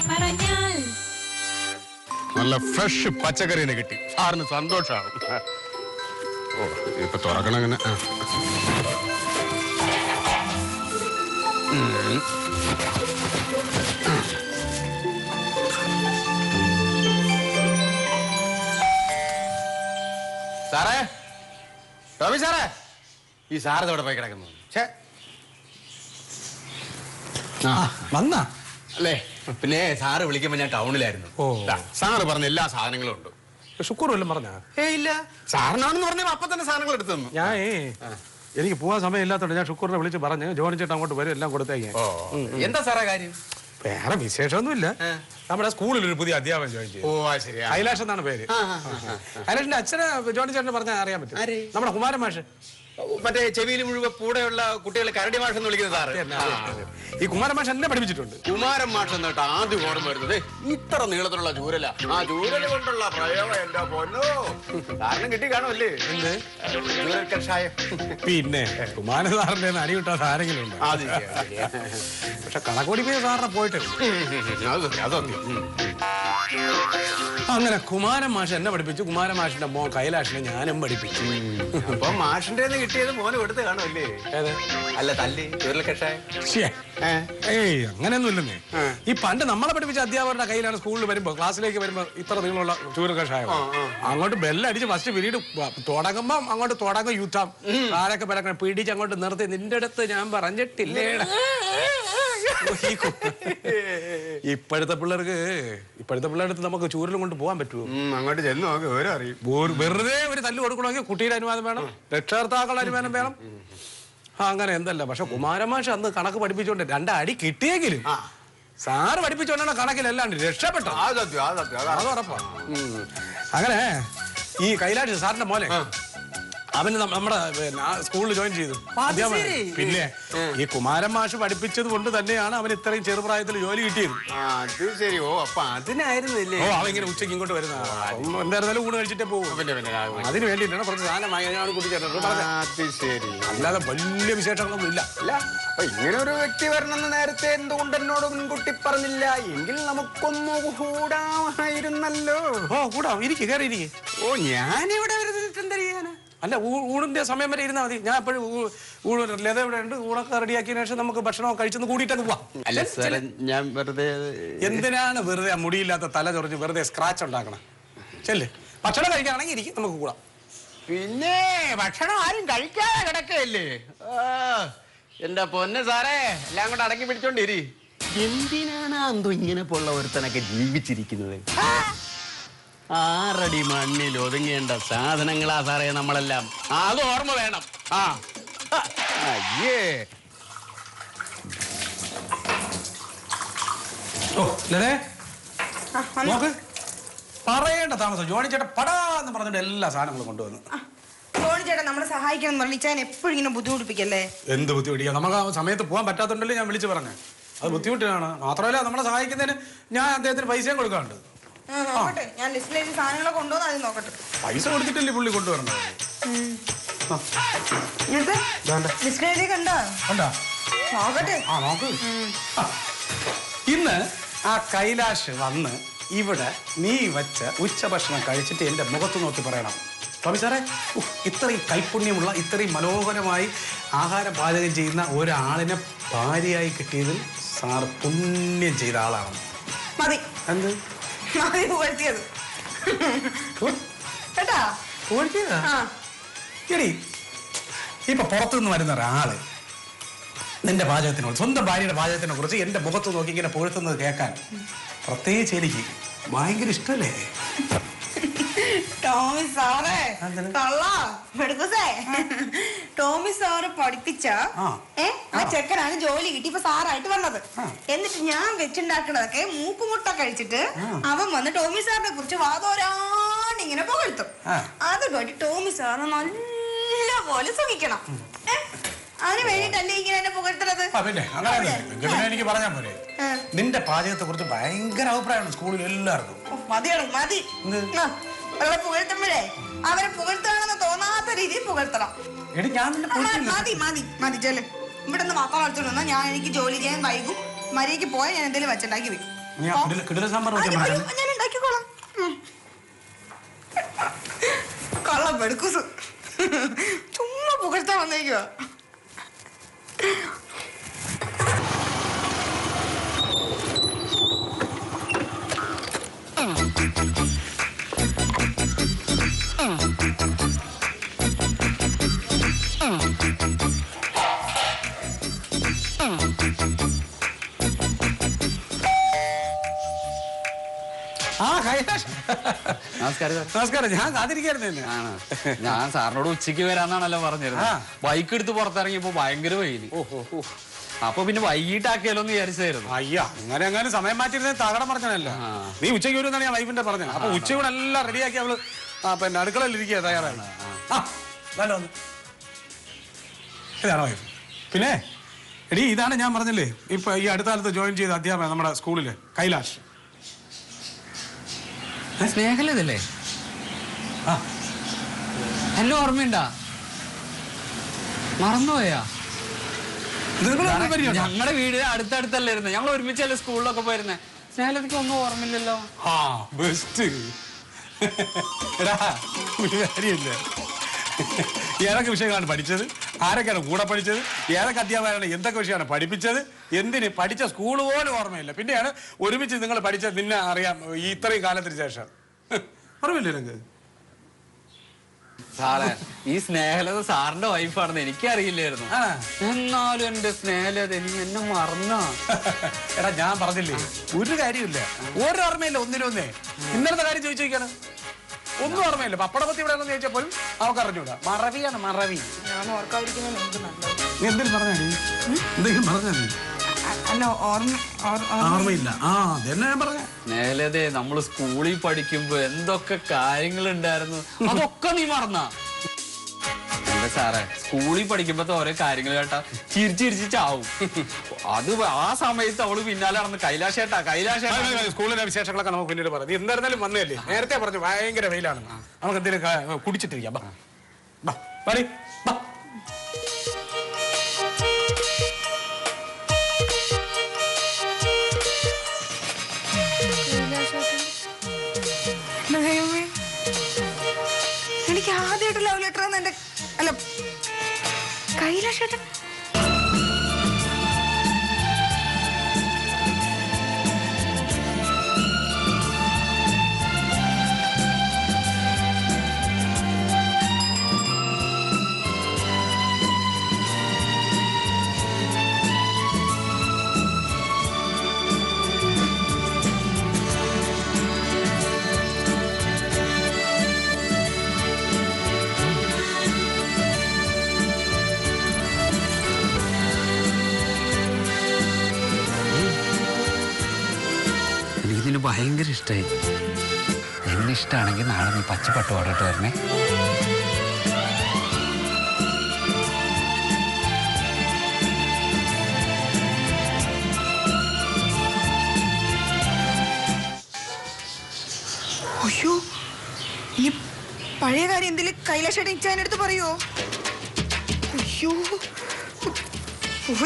പറഞ്ഞാൽ നല്ല ഫ്രഷ് പച്ചക്കറിനെ കിട്ടി. സാറിന് സന്തോഷാവും. ഓ ഇപ്പൊ തുറക്കണം അങ്ങനെ. സാറേ, ടോമി സാറേ, ഈ സാറിത് ഇവിടെ പോയി കിടക്കുന്നു. വന്നാ അല്ലേ? പിന്നെ സാറ് വിളിക്കുമ്പോ ഞാൻ ടൗണിലായിരുന്നു. ഓ, സാറ് പറഞ്ഞ എല്ലാ സാധനങ്ങളും ഉണ്ട്. ഷുക്കൂർ വല്ലതും പറഞ്ഞാ? ഇല്ല, സാറിനാണെന്ന് പറഞ്ഞാൽ അപ്പൊ തന്നെ സാധനങ്ങൾ എടുത്തു തന്നു. ഞാൻ എനിക്ക് പോവാൻ സമയം ഇല്ലാത്തോണ്ട് ഞാൻ ഷുക്കൂറിനെ വിളിച്ച് പറഞ്ഞ് ജോണി ചേട്ടൻ അങ്ങോട്ട് വരും, എല്ലാം കൊടുത്തേക്ക്. എന്താ സാറേ കാര്യം? വേറെ വിശേഷമൊന്നുമില്ല. നമ്മുടെ സ്കൂളിൽ ഒരു പുതിയ അധ്യാപകൻ ജോയിൻ ചെയ്തു. ശരി. കൈലാഷ് എന്നാണ് പേര്. കൈലാഷിന്റെ അച്ഛനെ ജോണി ചേട്ടനെ പറഞ്ഞാൽ അറിയാൻ പറ്റും. നമ്മുടെ കുമാരൻ മാഷ്, മറ്റേ ചെവിയിൽ മുഴുവൻ കൂടെയുള്ള കുട്ടികളെ കരടി മാഷ് എന്ന് വിളിക്കുന്നത് സാറ്. ഈ കുമാരൻ മാഷ് എന്നെ പഠിപ്പിച്ചിട്ടുണ്ട്. കുമാരൻ മാഷ് എന്നിട്ട് ആദ്യം ഓർമ്മ വരുന്നത് ഇത്ര നീളത്തിലുള്ള ചൂരല. ആ ചൂരല കൊണ്ടുള്ള പ്രയോഗം എന്റെ പൊന്നോ സാറിന് കിട്ടി കാണുമല്ലേ? എന്ത് ചൂരൽ കഷായം? പിന്നെ കുമാരൻ സാറിന്റെ അടി കിട്ടാത്ത ആരെങ്കിലും ഉണ്ട്. പക്ഷെ കണക്കോടിപ്പോയ സാറിനെ പോയിട്ട് അങ്ങനെ കുമാരൻ മാഷ് എന്നെ പഠിപ്പിച്ചു. കുമാരൻ മാഷിന്റെ മോൻ കൈലാഷിനെ ഞാനും പഠിപ്പിച്ചു. അപ്പൊ മാഷിന്റെ കിട്ടിയത് മോന് കൊടുത്ത് കാണുമല്ലേ? അല്ല തല്ലി ചൂരൽ കഷായം? ഏയ് അങ്ങനെയൊന്നും ഇല്ലെന്നേ. ഈ പണ്ട് നമ്മളെ പഠിപ്പിച്ച അധ്യാപകരുടെ കയ്യിലാണ് സ്കൂളിൽ വരുമ്പോ, ക്ലാസ്സിലേക്ക് വരുമ്പോ ഇത്ര നീളമുള്ള ചൂരൽ കഷായം. അങ്ങോട്ട് ബെല്ലടിച്ച് ഫസ്റ്റ് പിരീഡ് തുടങ്ങുമ്പോ അങ്ങോട്ട് തുടങ്ങും യുദ്ധം. ആരൊക്കെ പിടക്കണം പിടിച്ച് അങ്ങോട്ട് നിർത്തി. നിന്റെ അടുത്ത് ഞാൻ പറഞ്ഞിട്ടില്ലേ? ഇപ്പോഴത്തെ പിള്ളേർക്ക് നമുക്ക് ചൂരലും കൊണ്ട് പോകാൻ പറ്റുമോ? അങ്ങോട്ട് ചെന്ന് നോക്കി ഓരോ അറിയും. വെറുതെ ഒരു തല്ല് കൊടുക്കണമെങ്കിൽ കുട്ടിയുടെ അനുവാദം വേണം, രക്ഷകർത്താക്കളുടെ അനുവാദം വേണം. അങ്ങനെ എന്തല്ല. പക്ഷെ കുമാരമാഷ് അന്ന് കണക്ക് പഠിപ്പിച്ചോണ്ട് 2 അടി കിട്ടിയെങ്കിലും സാറ് പഠിപ്പിച്ചോണ്ടാണ് കണക്കിലല്ലാണ്ട് രക്ഷപ്പെട്ടു. അത് ഉറപ്പാണ്. അങ്ങനെ ഈ കൈലാഷ് സാറിന്റെ മോനെ അവന് നമ്മുടെ സ്കൂളിൽ ജോയിൻ ചെയ്തു. പിന്നെ ഈ കുമാരൻ മാഷ് പഠിപ്പിച്ചത് കൊണ്ട് തന്നെയാണ് അവൻ ഇത്രയും ചെറുപ്രായത്തിൽ ജോലി കിട്ടിയത്. അതിനായിരുന്നില്ലേ? അവൻ ഇങ്ങനെ ഉച്ചയ്ക്ക് ഇങ്ങോട്ട് വരുന്ന എന്തായിരുന്നാലും ഊണ് കഴിച്ചിട്ടേ പോകും. അതിന് വേണ്ടിയിട്ടാണ് കുറച്ച് സാധനം ഞാൻ കൂട്ടിച്ചേർന്നത്. അല്ലാതെ വലിയ വിശേഷങ്ങളൊന്നും ഇല്ല. ഇങ്ങനെ ഒരു വ്യക്തി വരണമെന്ന് നേരത്തെ എന്തുകൊണ്ട് എന്നോട് മുൻകൂട്ടി പറഞ്ഞില്ല? എങ്കിൽ നമുക്കൊന്നു കൂടാമായിരുന്നല്ലോ. കൂടാം, ഇരിക്കും, കയറി ഇരിക്കും. ഞാനിവിടെ വരുന്നിട്ട് എന്താ ചെയ്യാനാ? അല്ല, ഊണിന്റെ സമയം വരെ ഇരുന്നാൽ മതി. ഞാൻ എപ്പോഴും ഊണ് ലത ഇവിടെ ഉണ്ട്. ഊണൊക്കെ റെഡിയാക്കിയതിനു ശേഷം നമുക്ക് ഭക്ഷണം കഴിച്ചൊന്ന് കൂടിയിട്ടൊക്കെ പോവാം. അല്ല സാറേ, ഞാൻ വെറുതെ എന്തിനാണ് വെറുതെ മുടിയില്ലാത്ത തല ചൊറിഞ്ഞ് വെറുതെ സ്ക്രാച്ച് ഉണ്ടാക്കണം? ചെല്ല്, ഭക്ഷണം കഴിക്കുകയാണെങ്കിൽ ഇരിക്കും, നമുക്ക് കൂടാം. പിന്നെ ഭക്ഷണം ആരും കഴിക്കാതെ കിടക്കല്ലേ? എന്റെ പൊന്ന് സാറേ, എല്ലാം കൂടെ അടക്കി പിടിച്ചോണ്ടിരി. എന്തിനാണ് എന്തോ ഇങ്ങനെ പോലുള്ള ഒരുത്തനൊക്കെ ജീവിച്ചിരിക്കുന്നത്? 6 അടി മണ്ണിൽ ഒതുങ്ങേണ്ട സാധനങ്ങളാ സാറേ നമ്മളെല്ലാം. അത് ഓർമ്മ വേണം. അയ്യേ, നോക്ക്, പറയേണ്ട താമസം. ജോണി ചേട്ടൻ പടാന്ന് പറഞ്ഞിട്ട് എല്ലാ സാധനങ്ങളും കൊണ്ടുവന്നു. ജോണി ചേട്ടൻ നമ്മളെ സഹായിക്കണം എന്ന് പറഞ്ഞാൽ എപ്പോഴും ഇങ്ങനെ ബുദ്ധിമുട്ടിപ്പിക്കല്ലേ? എന്ത് ബുദ്ധിമുട്ടിക്കുക? നമുക്ക് ആ സമയത്ത് പോകാൻ പറ്റാത്തുണ്ടല്ലോ ഞാൻ വിളിച്ചു പറഞ്ഞേ. അത് ബുദ്ധിമുട്ടാണ്. മാത്രമല്ല നമ്മളെ സഹായിക്കുന്നതിന് ഞാൻ അദ്ദേഹത്തിന് പൈസയും കൊടുക്കാറുണ്ട്. ഞാൻ ലിസ്റ്റിലേക്ക് സാധനങ്ങളെ കൊണ്ടുവന്ന് അത് നോക്കട്ടെ. പൈസ കൊടുത്തിട്ടല്ലേ പുള്ളി കൊണ്ടുവരണത്? ഇന്ന് ആ കൈലാഷ് വന്ന് ഇവിടെ നീ വെച്ച ഉച്ചഭക്ഷണം കഴിച്ചിട്ട് എന്റെ മുഖത്ത് നോക്കി പറയണം, ടോമി സാറേ, ഇത്രയും കൈപുണ്യമുള്ള ഇത്രയും മനോഹരമായി ആഹാരം പാചകം ചെയ്യുന്ന ഒരാളിനെ ഭാര്യയായി കിട്ടിയതിൽ സാർ പുണ്യം ചെയ്ത ആളാണ്. മതി. എന്ത് എടി, ഇപ്പൊ പുറത്തുനിന്ന് വരുന്ന ഒരാള് നിന്റെ പാചകത്തിനോട്, സ്വന്തം ഭാര്യയുടെ പാചകത്തിനെ കുറിച്ച് എന്റെ മുഖത്ത് നോക്കി ഇങ്ങനെ പുകഴ്ത്തുന്നത് കേൾക്കാൻ പ്രത്യേകിച്ച് എനിക്ക് ഭയങ്കര ഇഷ്ടല്ലേ? ടോമി സാറേ, ടോമി സാറ് പഠിപ്പിച്ച ആ ചെക്കനാണ് ജോലി കിട്ടി ഇപ്പൊ സാറായിട്ട് വന്നത്. എന്നിട്ട് ഞാൻ വെച്ചുണ്ടാക്കണതൊക്കെ മൂക്കുമുട്ട കഴിച്ചിട്ട് അവൻ വന്ന് ടോമി സാറിനെ കുറിച്ച് വാതോരാണ്ട് ഇങ്ങനെ പുകഴ്ത്തും. അത് കേട്ടി ടോമി സാറ് നല്ല പോലെ സുഖിക്കണം. അതിന് വേണ്ടിട്ടല്ലേ ഇങ്ങനെ എന്നെ പുകഴ്ത്തുന്നത്? എനിക്ക് പറഞ്ഞാൽ പോലെ നിന്റെ പാചകത്തെ കുറിച്ച് ഭയങ്കര അഭിപ്രായമാണ് സ്കൂളിൽ എല്ലാവർക്കും. മതിയാണ്, മതി. പുകഴ്ത്തുമ്പോഴേ അവരെ പുകഴ്ത്താണെന്ന് തോന്നാത്ത രീതിയിൽ പുകഴ്ത്തണം. മതി മതി മതി, ചെല്ല്. ഇവിടെ നിന്ന് മക്കൾ അടിച്ചോണ്ട് വന്നാൽ ഞാൻ എനിക്ക് ജോലി ചെയ്യാൻ വൈകും. മര്യാദയ്ക്ക് പോയാൽ ഞാൻ എന്തെങ്കിലും വെച്ചുണ്ടാക്കി വെക്കും. കിടില സാമ്പാർ ഞാൻ ഉണ്ടാക്കിക്കോളാം. കള്ളം പെടുക്കൂസ് ചുമ്മാ പുകഴ്ത്താൻ വന്നേക്കുവാ. നമസ്കാരം. ഞാൻ കാത്തിരിക്കായിരുന്നു. ഞാൻ സാറിനോട് ഉച്ചയ്ക്ക് വരാന്നാണല്ലോ പറഞ്ഞിരുന്നത്. ബൈക്ക് എടുത്ത് പുറത്തിറങ്ങിയപ്പോ ഭയങ്കര വെയില്. അപ്പൊ പിന്നെ വൈകിട്ടാക്കിയാലോ എന്ന് വിചാരിച്ചായിരുന്നു. അയ്യാ, അങ്ങനെ എങ്ങാനും സമയം മാറ്റിരുന്നേ തകടം പറഞ്ഞല്ലോ. നീ ഉച്ചയ്ക്ക് വരുമെന്നാണ് ഞാൻ വൈഫിന്റെ പറഞ്ഞത്. അപ്പൊ ഉച്ചയൂടെ എല്ലാം റെഡിയാക്കി അവള് പിന്നെ അടുക്കളയിൽ ഇരിക്കുക തയ്യാറായി. ഇതാണോ വൈഫ്? പിന്നെ എടീ, ഇതാണ് ഞാൻ പറഞ്ഞില്ലേ ഇപ്പൊ ഈ അടുത്ത കാലത്ത് ജോയിൻ ചെയ്ത അധ്യാപകൻ നമ്മുടെ സ്കൂളില്, കൈലാഷ്. സ്നേഹലതല്ലേ? എല്ലാം ഓർമ്മയുണ്ടാ? മറന്നുപോയാ? ഞങ്ങളുടെ വീട് അടുത്തടുത്തല്ലായിരുന്നു. ഞങ്ങൾ ഒരുമിച്ചല്ലേ സ്കൂളിലൊക്കെ പോയിരുന്നേ. സ്നേഹലതയ്ക്ക് ഒന്നും ഓർമ്മയില്ലല്ലോ. ബെസ്റ്റ്. എടാ ഒരു കാര്യമില്ല, ഏതൊക്കെ വിഷയങ്ങളാണ് പഠിച്ചത്, ആരൊക്കെയാണ് കൂടെ പഠിച്ചത്, ഏതൊക്കെ അധ്യാപകരാണ് എന്തൊക്കെ വിഷയമാണ് പഠിപ്പിച്ചത്, എന്തിന് പഠിച്ച സ്കൂൾ പോലും ഓർമ്മയില്ല. പിന്നെയാണ് ഒരുമിച്ച് നിങ്ങൾ പഠിച്ചത്. നിന്നെ അറിയാം ഈ ഇത്രയും കാലത്തിന് ശേഷം. ഓർമ്മയില്ലേ നിങ്ങൾക്ക്? സാറേ, ഈ സ്നേഹലത സാറിന്റെ വൈഫാണെന്ന് എനിക്കറിയില്ലായിരുന്നു. എന്നാലും എന്റെ സ്നേഹലത നീ എന്നെ മറന്നാ? എടാ ഞാൻ പറഞ്ഞില്ലേ, ഒരു കാര്യമില്ല, ഒരു ഓർമ്മയില്ല ഒന്നിനൊന്നേ. ഇന്നലത്തെ കാര്യം ചോദിച്ചോക്കാണ്, ഒന്നും ഓർമ്മയില്ല. പപ്പടപത്തി ഇവിടെ ഒന്നും ചോദിച്ചപ്പോൾ അവർക്ക് അറിഞ്ഞൂടാ. മറവിയാണ് മറവി. നീ എന്തെങ്കിലും പറഞ്ഞാ? എന്തെങ്കിലും പറഞ്ഞാ? ഓർമ്മയില്ല. അതെന്നെ ഞാൻ പറഞ്ഞ. സ്നേഹലതേ, നമ്മള് സ്കൂളിൽ പഠിക്കുമ്പോ എന്തൊക്കെ കാര്യങ്ങളുണ്ടായിരുന്നു, അതൊക്കെ നീ മറന്നാ? എന്റെ സാറേ, സ്കൂളിൽ പഠിക്കുമ്പോഴത്തെ ഓരോ കാര്യങ്ങൾ കേട്ടാ ചിരിച്ചിരിച്ച് ചാവും. അത് ആ സമയത്ത് അവള് പിന്നാലെ നടന്ന് കൈലാഷേട്ടാ. സ്കൂളിലെ വിശേഷങ്ങളൊക്കെ നമുക്ക് പിന്നീട് പറയാം. നീ എന്തായിരുന്നാലും വന്നതല്ലേ, നേരത്തെ പറഞ്ഞു ഭയങ്കര വെയിലാണ്, നമുക്ക് എന്തെങ്കിലും കുടിച്ചിട്ടിരിക്കാം. എനിക്ക് ആദ്യമായിട്ട് ലവ് ലെറ്റർ എന്റെ അല്ല കൈലാഷേട്ടൻ. എനിക്കിതിന് ഭയങ്കര ഇഷ്ടമായി. എന്നെ ഇഷ്ടമാണെങ്കിൽ നാളെ നീ പച്ചപ്പട്ട് പാടിട്ട് വരണേ. അയ്യോ, ഇനി പഴയ കാര്യം എന്തെങ്കിലും കൈലാഷേട്ടൻ ഇച്ചാനടുത്ത് പറയുവോ? അയ്യോ,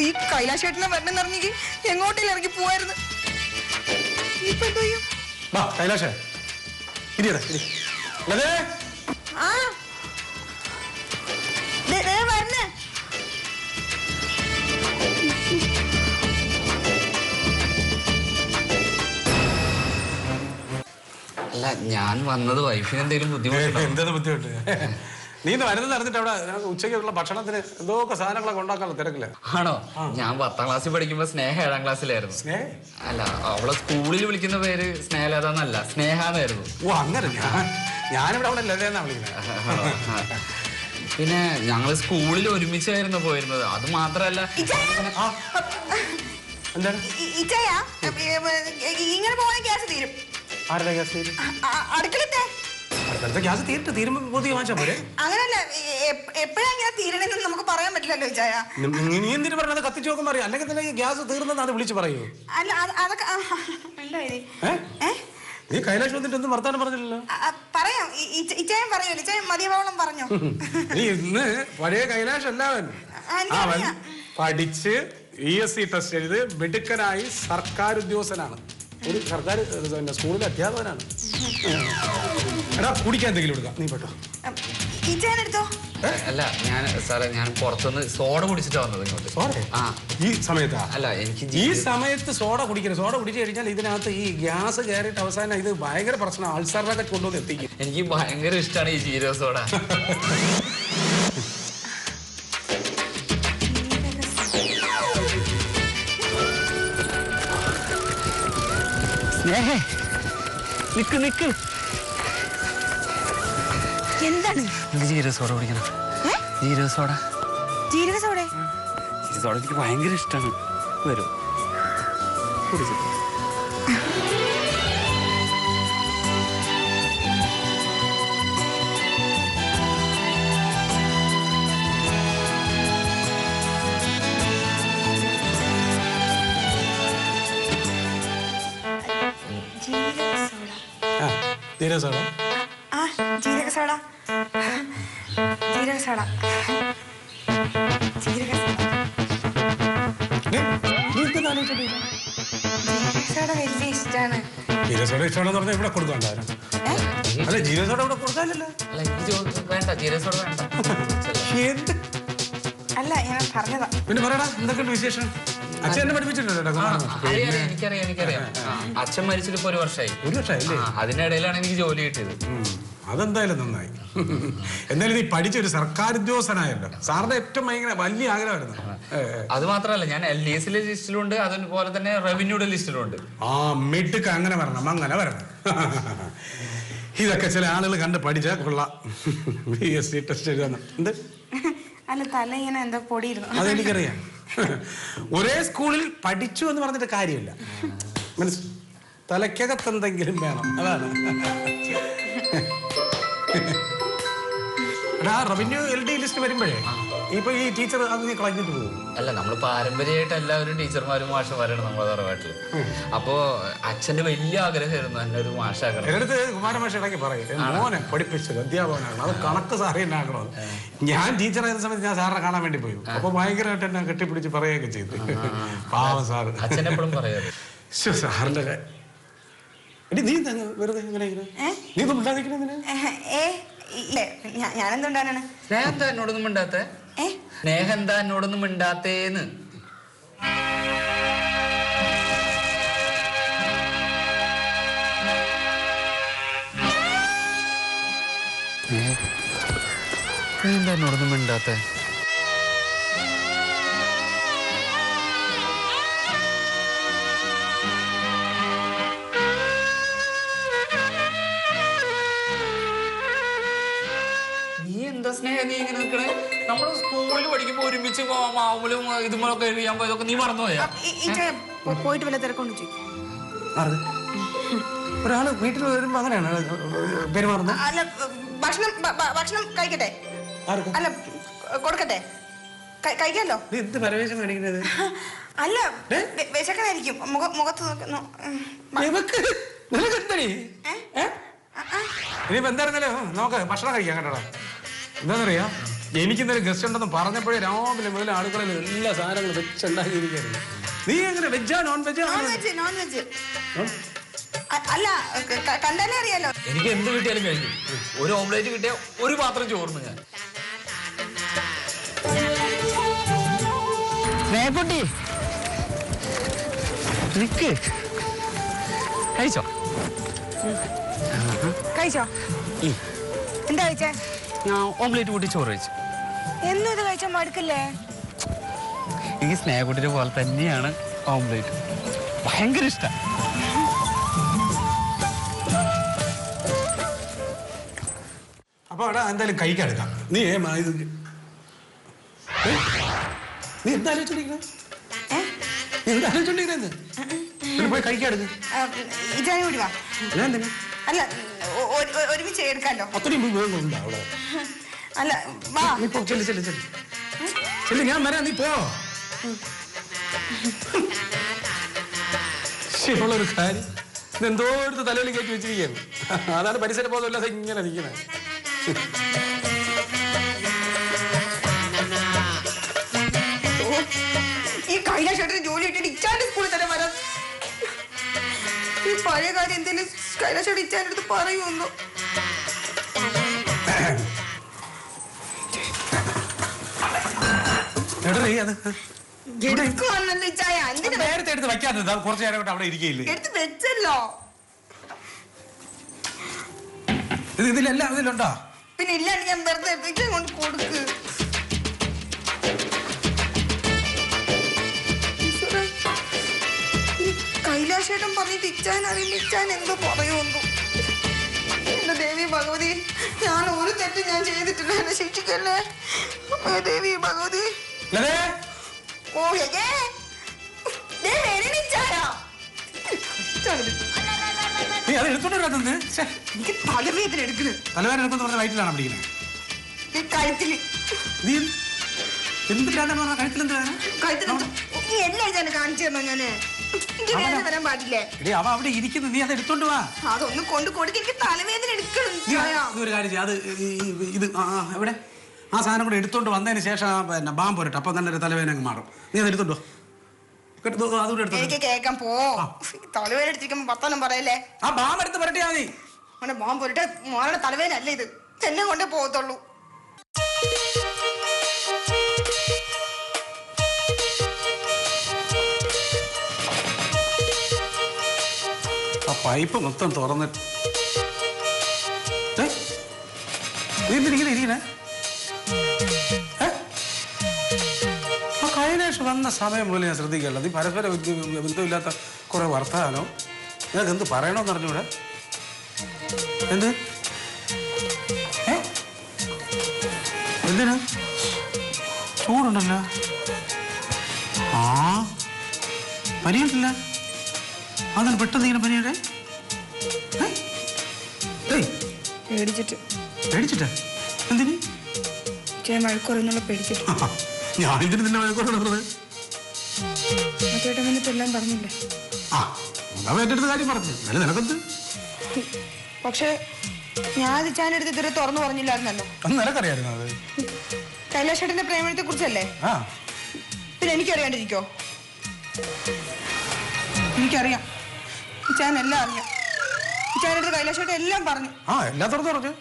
ഈ കൈലാഷേട്ടനെ വരണം ഇറങ്ങി എങ്ങോട്ടേലും ഇറങ്ങി പോവായിരുന്നു. ഇപ്പൊ എന്തോ ചെയ്യും? കൈലാഷേ, വരണേ. അല്ല, ഞാൻ വന്നത് വൈഫിന് എന്തെങ്കിലും ബുദ്ധിമുട്ട്? എന്തെന്ന് ബുദ്ധിമുട്ട്? നീ ഇന്ന് വരുന്നത് അറിഞ്ഞിട്ട് അവിടെ ഉച്ചയ്ക്കുള്ള ഭക്ഷണത്തിന് എന്തൊക്കെ സാധനങ്ങളൊക്കെ ഉണ്ടാക്കാനുള്ള തിരക്കില്ല. ആണോ? ഞാൻ 10ാം ക്ലാസ്സിൽ പഠിക്കുമ്പോ സ്നേഹ 7ാം ക്ലാസ്സിലായിരുന്നു. അല്ല, അവളെ സ്കൂളിൽ വിളിക്കുന്ന പേര് സ്നേഹലത എന്നല്ല, സ്നേഹാന്നായിരുന്നു. ഓ അങ്ങനെ? ഞാനിവിടെ അവിടെ ലതയെന്നാ വിളിക്കുന്നത്. പിന്നെ ഞങ്ങള് സ്കൂളിൽ ഒരുമിച്ചായിരുന്നു പോയിരുന്നത്. അത് മാത്രല്ല, എന്താണ് ഇങ്ങനെ പോകാൻ ഗ്യാസ് തീരും. ആരുടെ ഗ്യാസ് തീരും? അടുക്കളത്തെ ഗ്യാസ് തീരുമ്പോ പുതിയ വാങ്ങിച്ചാ പോരെ? അങ്ങനല്ല, എപ്പോഴാ ഇങ്ങനെ തീരണെന്ന് നമുക്ക് പറയാൻ പറ്റില്ലല്ലോ ചായ. നീ എന്തിനു പറഞ്ഞത്? കത്തിച്ച് നോക്കുമ്പോ അറിയാം. അല്ലെങ്കിൽ തന്നെ ഗ്യാസ് തീർന്നെന്ന് അത് വിളിച്ച് പറയൂ. അല്ല, അതൊക്കെ നീ കൈലാഷ് വന്നിട്ട് ഒന്നും വർത്താനം പറഞ്ഞില്ലല്ലോ. പറയാം, ഇച്ചായം പറയൂല്ലോ. ഇച്ചായം മതിയവോളം പറഞ്ഞോ. നീ ഇന്ന് പഴയ കൈലാഷ് അല്ലാവൻ. പഠിച്ച് ESC ടെസ്റ്റ് എഴുതി മിടുക്കനായി സർക്കാർ ഉദ്യോഗസ്ഥനാണ്. ഒരു സർക്കാർ പിന്നെ സ്കൂളിലെ അധ്യാപകനാണ്. എടാ കുടിക്കാൻ എന്തെങ്കിലും എടുക്കാം, നീ പെട്ടോ. ഈ ചേന എടുത്തോ. അല്ല ഞാൻ സാറേ ഞാൻ പുറത്തുനിന്ന് സോഡ കുടിച്ചിട്ടാ വന്നത് ഇങ്ങോട്ട്. സോഡ? ആ ഈ സമയത്താ? അല്ല എനിക്ക് ഈ സമയത്ത് സോഡ കുടിക്കരുത്. സോഡ കുടിച്ചു കഴിഞ്ഞാൽ ഇതിനകത്ത് ഈ ഗ്യാസ് കയറിയിട്ട് അവസാനം ഇത് ഭയങ്കര പ്രശ്നം, അൾസറിനൊക്കെ കൊണ്ടുവന്ന് എത്തിക്കും. എനിക്ക് ഭയങ്കര ഇഷ്ടമാണ് ഈ ജീരക സോഡ. സ്നേഹേ നിക്ക് നിക്ക്. എന്താണ്? എനിക്ക് ജീരക സോഡ കുടിക്കണം. ജീരക സോഡ. ജീരക സോഡ? ജീരക സോഡ എനിക്ക് ഭയങ്കര ഇഷ്ടമാണ്. വരൂ കുടിച്ചു. ജീരക സോഡ. ആ ജീരക സോഡ. ജീരക സോഡ. ജീരക സോഡ വലിയ ഇഷ്ടാണ്. ജീരക സോഡ ഇഷ്ടമാണെന്ന് പറഞ്ഞാൽ ഇവിടെ കൊടുക്കാണ്ടായിരുന്നു. അല്ല ജീരക സോഡ ഇവിടെ കൊടുക്കാനല്ലോ. അല്ല എനിക്ക് വേണ്ട, ജീരക സോഡ വേണ്ട. അല്ല ഞാൻ പറഞ്ഞതാ. പിന്നെ പറയടാ, എന്തൊക്കെയുണ്ട് വിശേഷം? അച്ഛൻ എന്നെ പഠിപ്പിച്ചിട്ടുണ്ടോ? എനിക്കറിയാം. അച്ഛൻ മരിച്ചിട്ട് ഇപ്പൊ 1 വർഷമായി. 1 വർഷമായില്ലേ? അതിനിടയിലാണ് എനിക്ക് ജോലി കിട്ടിയത്. അതെന്തായാലും നന്നായി. എന്തായാലും നീ പഠിച്ചൊരു സർക്കാർ ഉദ്യോഗസ്ഥനായല്ലോ. സാറിന്റെ ഏറ്റവും ഭയങ്കര വലിയ ആഗ്രഹമായിരുന്നു. അത് മാത്രമല്ല, ഞാൻ LDSലെ ലിസ്റ്റിലുണ്ട്, അതുപോലെ തന്നെ റവന്യൂയുടെ ലിസ്റ്റിലുണ്ട്. ആ മിടുക്ക്, അങ്ങനെ വരണം, അങ്ങനെ വരണം. ഇതൊക്കെ ചില ആളുകൾ കണ്ട് പഠിച്ചാൽ കൊള്ളാം. BSc ടെസ്റ്റ് എഴുതാന്ന്. എന്ത്? അല്ല തല ഇങ്ങനെ എന്തോ പൊടിയിരുന്നു. അതെനിക്കറിയാം. ഒരേ സ്കൂളിൽ പഠിച്ചു എന്ന് പറഞ്ഞിട്ട് കാര്യമില്ല. തലയ്ക്കകത്ത് എന്തെങ്കിലും വേണം, അതാണ്. റവന്യൂ LD ലിസ്റ്റ് വരുമ്പോഴേ ഇപ്പൊ ഈ ടീച്ചർ അത് നീ കളഞ്ഞിട്ട് പോകും. അല്ല, നമ്മൾ പാരമ്പര്യമായിട്ട് എല്ലാവരും ടീച്ചർമാരും മാഷന്മാരാണ് നമ്മുടെ തറവാട്ടില്. അപ്പോ അച്ഛന്റെ വലിയ ആഗ്രഹമായിരുന്നു എന്നെ ഒരു മാഷാക്കണം. എടുത്ത് കുമാരമാഷ ഇടയ്ക്ക് പറയും, മോനെ പഠിപ്പിച്ചത് അധ്യാപകനാണ്, അത് കണക്ക് സാറേ എന്നാക്കണോ. ഞാൻ ടീച്ചറായ സമയത്ത് ഞാൻ സാറിനെ കാണാൻ വേണ്ടി പോയി. അപ്പൊ ഭയങ്കരമായിട്ട് എന്നെ കെട്ടിപ്പിടിച്ച് പറയുകയൊക്കെ ചെയ്തു. പാവം സാറ്. അച്ഛൻ എപ്പോഴും പറയാറ് സാറിന്റെ നീ വെറുതെ ഇങ്ങനെ നീ ഒന്നും ഉണ്ടാതിരിക്കണ. ഞാനെന്തുണ്ടാണ്? സ്നേഹം എന്താ എന്നോടൊന്നും മിണ്ടാത്തേ? സ്നേഹം എന്താ എന്നോടൊന്നും മിണ്ടാത്തേന്ന്? എന്താ എന്നോടൊന്നും മിണ്ടാത്തേ? സ്നേഹം നീ ഇങ്ങനെ നിൽക്കണേ? നമ്മള് സ്കൂളിൽ പഠിക്കുമ്പോ ഒരുമിച്ച് മാവുലും ഇതുമൊക്കെ എഴുതിയാൻ പോയതൊക്കെ നീ മറന്നുപോയാ? പോയിട്ട് വല്ല തിരക്കൊണ്ട് ചോദിക്കും. ഒരാള് വീട്ടിൽ വരുമ്പോ അങ്ങനെയാണ് പെരുമാറുന്നത്. അല്ല ഭക്ഷണം കഴിക്കട്ടെ? അല്ല കൊടുക്കട്ടെ? കഴിക്കാമല്ലോ. എന്ത് പരവേശം കാണിക്കുന്നത്? അല്ല വിശക്കനായിരിക്കും, മുഖത്ത് ഇനിയിപ്പോ എന്തായിരുന്നല്ലോ നോക്ക്, ഭക്ഷണം കഴിക്കാം കേട്ടോടാ. എന്താണെന്നറിയാം, എനിക്കിന്നൊരു ഗസ്റ്റ് ഉണ്ടെന്ന് പറഞ്ഞപ്പോഴേ രാവിലെ മുതൽ ആളുകളിൽ എല്ലാ സാധനങ്ങളും വെച്ചുണ്ടാക്കിയിരിക്കുന്നു. നീ എങ്ങനെ വെജാ നോൺ വെജാ? Non veg. അല്ല കണ്ടാലേ അറിയാലോ. എനിക്ക് എന്ത് കിട്ടിയാലും കഴിക്കും. ഒരു ഓംലേറ്റ് കിട്ടിയ ഒരു പാത്രം ചോർന്നു ഞാൻ. സ്നേഹക്കുട്ടി നിക്ക്. കഴിച്ചോ? കഴിച്ചോ? എന്താ കഴിച്ചേ? ഞാൻ ഓംലേറ്റ് കൂട്ടി ചോറ് കഴിച്ചു. എന്നും ഇത് കഴിച്ചാൽ മടുക്കില്ലേ? എനിക്ക് സ്നേഹക്കുട്ടിയെ പോലെ തന്നെയാണ് ഓംലേറ്റ്, ഭയങ്കര ഇഷ്ടം. അപ്പൊ അവിടെ എന്തായാലും കഴിക്കാൻ എടുക്കാം. നീ നീ എന്താലോചിച്ചോണ്ടിരിക്കുന്നത്? പോയി കഴിക്കാൻ എടുക്കും. ഇതാണ് കൂടി വാ. അല്ല ഒരുമിച്ച് എടുക്കാലോ. അത്രയും ഉപയോഗങ്ങളുണ്ടോ അവിടെ? അല്ല വാ. ചെല്ലു, ഞാൻ വരാം, നീ പോ. ശരിയുള്ളൊരു കാര്യം, ഇതെന്തോ എടുത്ത് തലയിൽ കയറ്റി വെച്ചിരിക്കുകയാണ്. അതാണ് പരിസര ബോധമില്ലാതെ ഇങ്ങനെ നിൽക്കണേ. ഈ കഴിഞ്ഞ ഷട്ടിന് ജോലി ഇട്ടിട്ട് ഇച്ചാണ്ട് സ്കൂളിൽ തന്നെ വരാം. പഴയ കാര്യം എന്തെങ്കിലും കൈലാശോട് ഇച്ചാൻ്റെ അടുത്ത് പറയുമെന്നോ? നേരത്തെ എടുത്ത് വെക്കാത്തത് കുറച്ചു നേരം അവിടെ ഇരിക്കയില്ലേ? എടുത്ത് വെച്ചല്ലോ. ഇതിലെല്ലാം ഇതിലുണ്ടോ? പിന്നെ ഇല്ലാണ്ട് ഞാൻ വെറുതെ കൊണ്ട് കൊടുക്ക്. കൈലാശേട്ടൻ പറഞ്ഞിട്ട് ഇച്ചാൻ അറിയില്ല, ഇച്ചാൻ എന്തോ പറയുമെന്നോ. എന്റെ ദേവി ഭഗവതി, ഞാൻ ഒരു തെറ്റും ഞാൻ ചെയ്തിട്ടില്ല, എന്നെ ശിക്ഷിക്കല്ലേ ദേവി ഭഗവതി. ഓ എനിക്ക് തലവേദന എടുക്കണ്. തലവേദന എടുക്കുന്ന വയറ്റിലാണ് പിടിക്കുന്നത്. ഈ കഴുത്തില് എല്ലാം ഞാൻ കാണിച്ചു തരണോ? ഞാന് എനിക്ക് വേദന വരാൻ പാടില്ലേ? അവ അവിടെ ഇരിക്കുന്നു, നീ അത് എടുത്തോണ്ട് വാ. അതൊന്ന് കൊണ്ട് കൊടുക്ക, എനിക്ക് തലവേദന എടുക്കണം. ഒരു കാര്യം ചെയ്യാം, അത് ഇത് എവിടെ ആ സാധനം കൂടെ എടുത്തോണ്ട് വന്നതിന് ശേഷം പിന്നെ ബാം പോരട്ടെ, അപ്പൊ തന്നെ തലവേദന അങ്ങ് മാറും. നീ അത് എടുത്തോണ്ടോ? എനിക്ക് കേൾക്കാൻ പോ. തലവേദന എടുത്തിരിക്കുമ്പോ പത്തൊന്നും പറയല്ലേ. ആ ബാം എടുത്ത് പുരട്ടിയാ മതി. അങ്ങനെ ബാം പോരട്ടെ. മോളുടെ തലവേദന അല്ലേ ഇത്, എന്നെ കൊണ്ടേ പോകത്തുള്ളൂ. ആ പൈപ്പ് മൊത്തം തുറന്നിട്ട് ഇരിക്കണേ. ആ കൈലാഷ് വന്ന സമയം പോലെ ഞാൻ ശ്രദ്ധിക്കല്ല. നീ പരസ്പര ബന്ധമില്ലാത്ത കുറെ വർത്താനോ നിനക്ക് എന്ത് പറയണോന്ന് അറിഞ്ഞൂടെ? എന്ത് എന്തിനാ ചൂടുണ്ടല്ലോ? ആ പനിയുണ്ടല്ല, അതാണ് പെട്ടെന്ന് ഇങ്ങനെ പനിയുടെ പേടിച്ചിട്ടാ? എന്തിന് മഴക്കുറന്നുള്ള പേടിച്ചിട്ട്? ഞാൻ ഇതിന് നിന്നെ മഴക്കുറ ചേട്ടൻ വന്നിട്ട് എല്ലാം പറഞ്ഞില്ലേ? ആ എന്റെ അടുത്ത് കാര്യം പറഞ്ഞു. അല്ല നിനക്കെന്ത്? പക്ഷെ ഞാൻ ഇച്ചാനെടുത്ത് ഇതുവരെ തുറന്നു പറഞ്ഞില്ലായിരുന്നല്ലോ. അന്ന് നിനക്കറിയായിരുന്നു അത് കൈലാഷേട്ടന്റെ പ്രേമത്തെ കുറിച്ചല്ലേ? പിന്നെ എനിക്കറിയാണ്ടിരിക്കോ? എനിക്കറിയാം, ഇച്ചാൻ എല്ലാം അറിയാം. ഇച്ചാനടുത്ത് കൈലാഷേട്ടൻ എല്ലാം പറഞ്ഞു. എല്ലാം തുറന്നു പറഞ്ഞു.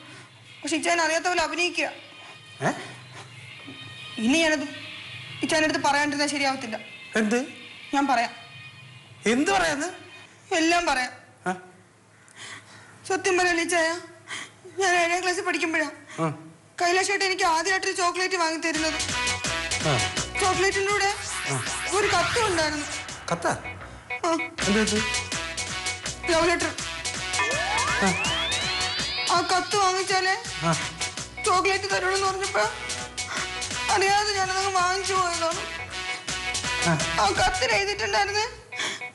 പക്ഷെ ഇച്ചാൻ അറിയാത്ത പോലെ അഭിനയിക്കുക. ഇനി ഞാനത് ഇച്ചാനടുത്ത് പറയാണ്ടിരുന്നാൽ ശരിയാവത്തില്ല. എന്ത്? ഞാൻ പറയാം. എന്ത് പറയാന്ന്? എല്ലാം പറയാം. സത്യം പറയല്ലേ ഇച്ചായ, ഞാൻ 7ാം ക്ലാസ്സിൽ പഠിക്കുമ്പോഴാ കൈലാഷേട്ടൻ എനിക്ക് ആദ്യമായിട്ടൊരു ചോക്ലേറ്റ് വാങ്ങി തരുന്നത്. ചോക്ലേറ്റിന്റെ കൂടെ ഒരു കത്തും ഉണ്ടായിരുന്നു. Love letter. ആ കത്ത് വാങ്ങിച്ചാലേ ചോക്ലേറ്റ് തരുള്ളൂ പറഞ്ഞപ്പോ അറിയാതെ ഞാനതങ്ങ് വാങ്ങിച്ചു പോയതാണ്. ആ കത്തിൽ എഴുതിയിട്ടുണ്ടായിരുന്നു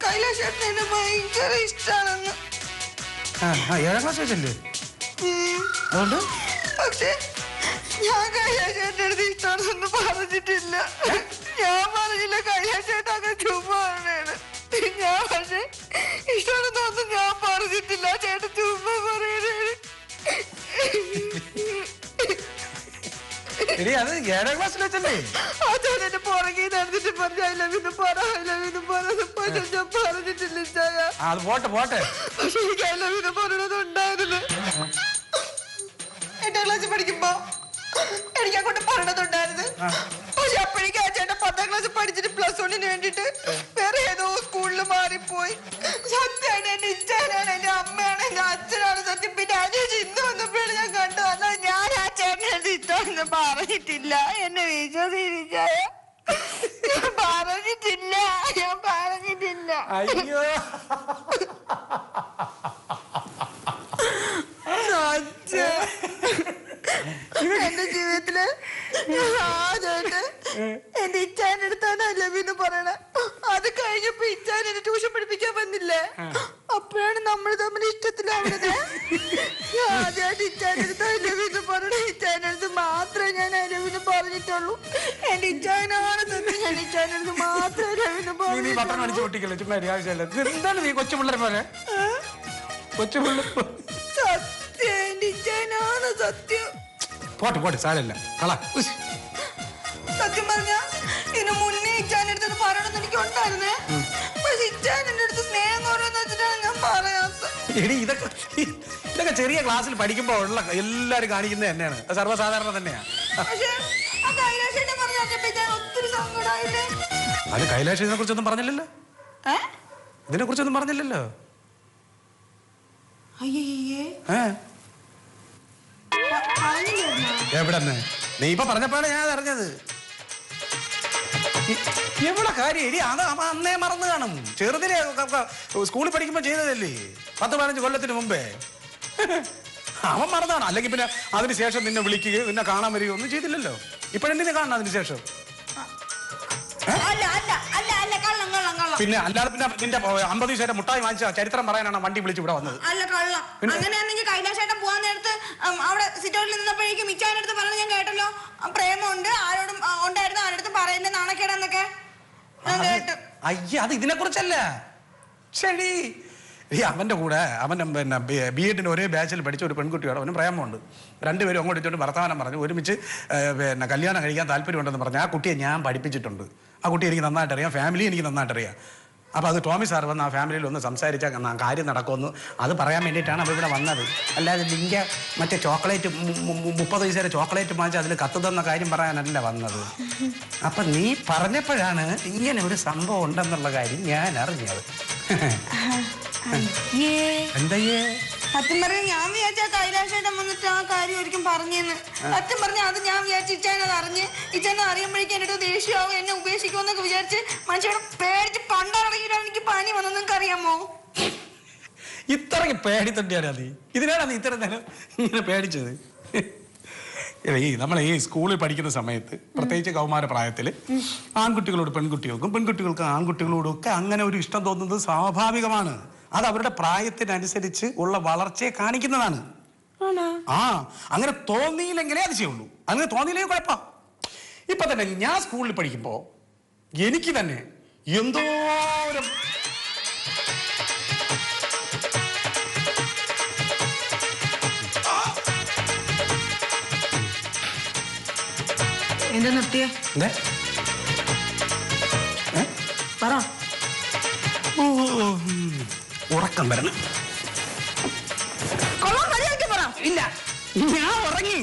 കൈലാഷേട്ടന് എന്നെ ഭയങ്കര ഇഷ്ടാണെന്ന്. പക്ഷെ ഞാൻ കൈലാഷേട്ടൻ്റെ അടുത്ത് ഇഷ്ടമാണെന്ന് പറഞ്ഞിട്ടില്ല. ഞാൻ പറഞ്ഞില്ല കൈലാഷേട്ടൻ അങ്ങനെ ചുമ്മാണ്. ഞാൻ പക്ഷെ ഇഷ്ടമാണെന്ന് തോന്നുന്നു ഞാൻ പറഞ്ഞിട്ടില്ല. ചേട്ടൻ ചുമ്മാ പറയണേ. അതെന്നെ പുറകെ നടന്നിട്ട് പറഞ്ഞിട്ടില്ല. പക്ഷെ എനിക്ക് ഐലവിന് പറയണതുണ്ടായിരുന്നു. 8ാം ക്ലാസ്സിൽ പഠിക്കുമ്പോ എനിക്ക് അങ്ങോട്ട് പറയണതുണ്ടായിരുന്നു. പക്ഷെ അപ്പോഴേക്കും ആ ചേട്ടൻ 10ാം ക്ലാസ് പഠിച്ചിട്ട് +1 വേണ്ടിട്ട് വേറെ ഏതോ സ്കൂളിൽ മാറിപ്പോയി. സത്യമായിട്ട് എന്റെ ഇച്ഛനാണ്, എന്റെ അമ്മയാണ്, എന്റെ അച്ഛനാണ് സത്യം. പിന്നെ അജയ് ഇന്ന് വന്നപ്പോഴാണ് ഞാൻ കണ്ടു. അല്ല ഞാൻ ആ ചേട്ടനെ ഇഷ്ടമെന്ന് പറഞ്ഞിട്ടില്ല. എന്നെ വിശ്വസിച്ചായ ഞാൻ പറഞ്ഞിട്ടില്ല. അയ്യോ എന്റെ ജീവിതത്തില് ഞാൻ ആദ്യമായിട്ട് എന്റെ ഇച്ചാന്റെ അടുത്താണ് ഐ ലവ് യു എന്ന് പറയണേ. അത് കഴിഞ്ഞപ്പോ ഇച്ചാൻ എന്നെ ട്യൂഷൻ പഠിപ്പിക്കാൻ വന്നില്ലേ, അപ്പോഴാണ് നമ്മൾ തമ്മിൽ ഇഷ്ടത്തിലാവുന്നത്. ഞാൻ ആദ്യമായിട്ട് ഇച്ചാന്റെ അടുത്ത് ഐ ലവ് യു എന്ന് പറയണേ. ഇച്ചാന്റെ അടുത്ത് മാത്രമേ ഞാൻ ഐ ലവ് യു എന്ന് പറഞ്ഞിട്ടുള്ളൂ. എന്റെ ഇച്ചാനാണ് തന്നെ ഞാൻ ഇച്ചാന്റെ അടുത്ത് മാത്രമേ ഐ ലവ് യു എന്ന് പറഞ്ഞിട്ടുള്ളൂ. എന്താണ് നീ കൊച്ചുപിള്ളേരെ പോലെ? സത്യം എന്റെ ഇച്ചാനാണ് സത്യം. പോട്ടെ സാരല്ല കള. സത്യം പറഞ്ഞ ഇതിന് മുന്നേ ഇച്ചാന്റെ അടുത്ത് പറയണമെന്ന് എനിക്ക് ഉണ്ടായിരുന്നേ. പക്ഷെ ഇച്ചാൻ എന്റെ അടുത്ത് സ്നേഹം കുറവെന്ന് വെച്ചിട്ടാണ് ഞാൻ പറയാ. എടി ഇതൊക്കെ ചെറിയ ക്ലാസ്സിൽ പഠിക്കുമ്പോ ഉള്ള എല്ലാരും കാണിക്കുന്നത് തന്നെയാണ്, അത് സർവ്വസാധാരണ തന്നെയാ. അത് കൈലാഷ് ഇതിനെ കുറിച്ചൊന്നും പറഞ്ഞില്ലല്ലോ, ഇതിനെ കുറിച്ചൊന്നും പറഞ്ഞില്ലല്ലോ. എവിടെന്ന് നീ ഇപ്പൊ പറഞ്ഞപ്പോഴാണ് ഞാൻ അറിഞ്ഞത്. എവിടെ കാര്യം എടി, അത് അന്നേ മറന്നു കാണും. ചെറുതിലെ സ്കൂളിൽ പഠിക്കുമ്പോ ചെയ്തതല്ലേ, 10-15 കൊല്ലത്തിന് മുമ്പേ. അവൻ മറന്നാണ്. അല്ലെങ്കിൽ പിന്നെ അതിനുശേഷം നിന്നെ വിളിക്കുകയോ നിന്നെ കാണാൻ വരികയോ ഒന്നും ചെയ്തില്ലല്ലോ. ഇപ്പോഴെന്തിനെ കാണണം അതിനുശേഷം? പിന്നെ അല്ലാതെ പിന്നെ നിന്റെ 50 ദിവസം മുട്ടായി വാങ്ങിച്ച ചരിത്രം പറയാനാണ് വണ്ടി വിളിച്ച് ഇവിടെ വന്നത്. അല്ല കള്ളം. അങ്ങനെയാണെങ്കിൽ കൈലാശേട്ടൻ പോവാൻ നേരത്ത് അവിടെ സിറ്റൗട്ടിൽ നിന്നപ്പോഴേക്കും മിച്ചാൻ്റെ അടുത്ത് പറഞ്ഞു ഞാൻ കേട്ടല്ലോ, പ്രേമമുണ്ട്, ആരോടും ഉണ്ടായിരുന്നു, ആരുടെ പറയുന്നത് നാണക്കേടാന്നൊക്കെ ഞാൻ കേട്ടു. അയ്യ, അത് ഇതിനെ കുറിച്ചല്ല. ശരി, അവന്റെ കൂടെ അവൻ പിന്നെ BEdന് ഒരേ ബാച്ചിൽ പഠിച്ച ഒരു പെൺകുട്ടിയോട് അവന് പ്രേമമുണ്ട്. രണ്ടുപേരും അങ്ങോട്ട് ഇട്ടോണ്ട് വർത്തമാനം പറഞ്ഞു, ഒരുമിച്ച് പിന്നെ കല്യാണം കഴിക്കാൻ താല്പര്യമുണ്ടെന്ന് പറഞ്ഞു. ആ കുട്ടിയെ ഞാൻ പഠിപ്പിച്ചിട്ടുണ്ട്. ആ കുട്ടി എനിക്ക് നന്നായിട്ട് അറിയാം, ഫാമിലി എനിക്ക് നന്നായിട്ട് അറിയാം. അപ്പോൾ അത് ടോമി സാർ വന്ന് ആ ഫാമിലിയിൽ ഒന്ന് സംസാരിച്ചാൽ കാര്യം നടക്കുമെന്ന് അത് പറയാൻ വേണ്ടിയിട്ടാണ് അവർ ഇവിടെ വന്നത്. അല്ലാതെ ലിങ്ക മറ്റേ ചോക്ലേറ്റ് 30 പൈസയുടെ ചോക്ലേറ്റ് വാങ്ങിച്ച് അതിൽ കത്തുതെന്ന കാര്യം പറയാനല്ല വന്നത്. അപ്പം നീ പറഞ്ഞപ്പോഴാണ് ഇങ്ങനെ ഒരു സംഭവം ഉണ്ടെന്നുള്ള കാര്യം ഞാൻ അറിഞ്ഞത്. എന്തയ്യേ? സത്യം പറഞ്ഞ ഞാൻ വിചാരിച്ച കൈലാഷേട്ടൻ വന്നിട്ട് ആ കാര്യം ഒരിക്കലും പറഞ്ഞെന്ന്. സത്യം പറഞ്ഞ അത് ഞാൻ വിചാരിച്ചു ഇച്ചാനത് അറിഞ്ഞ് ഇച്ചാനെ അറിയുമ്പോഴേക്കും എന്നിട്ട് ദേഷ്യമാവും, എന്നെ ഉപേക്ഷിക്കുമെന്നൊക്കെ വിചാരിച്ച് മനുഷ്യവിടെ പേടിച്ച് പണ്ടറിയിട്ടാണ് എനിക്ക് പനി വന്നത്. നിങ്ങൾക്ക് അറിയാമോ? ഇത്രയ്ക്ക് പേടിത്തൊണ്ടിയാണ് നീ. ഇതിനാണ് നീ ഇത്ര നേരം ഇങ്ങനെ പേടിച്ചത്. നമ്മളെ ഈ സ്കൂളിൽ പഠിക്കുന്ന സമയത്ത് പ്രത്യേകിച്ച് കൗമാര പ്രായത്തിൽ ആൺകുട്ടികളോട് പെൺകുട്ടികൾക്കും പെൺകുട്ടികൾക്ക് ആൺകുട്ടികളോടും ഒക്കെ അങ്ങനെ ഒരു ഇഷ്ടം തോന്നുന്നത് സ്വാഭാവികമാണ്. അത് അവരുടെ പ്രായത്തിനനുസരിച്ച് ഉള്ള വളർച്ചയെ കാണിക്കുന്നതാണ്. അങ്ങനെ തോന്നിയില്ലെങ്കിലേ അത് ചെയ്യുള്ളൂ. അങ്ങനെ തോന്നിയില്ലെങ്കിൽ കുഴപ്പം. ഇപ്പൊ തന്നെ ഞാൻ സ്കൂളിൽ പഠിക്കുമ്പോ എനിക്ക് തന്നെ എന്തോരം എന്താ നിർത്തിയേ? പറ. ഉറക്കം വരണം. കൊള്ളാൻ മര്യാദയ്ക്ക് പറ. ഇല്ല, ഞാൻ ഉറങ്ങി.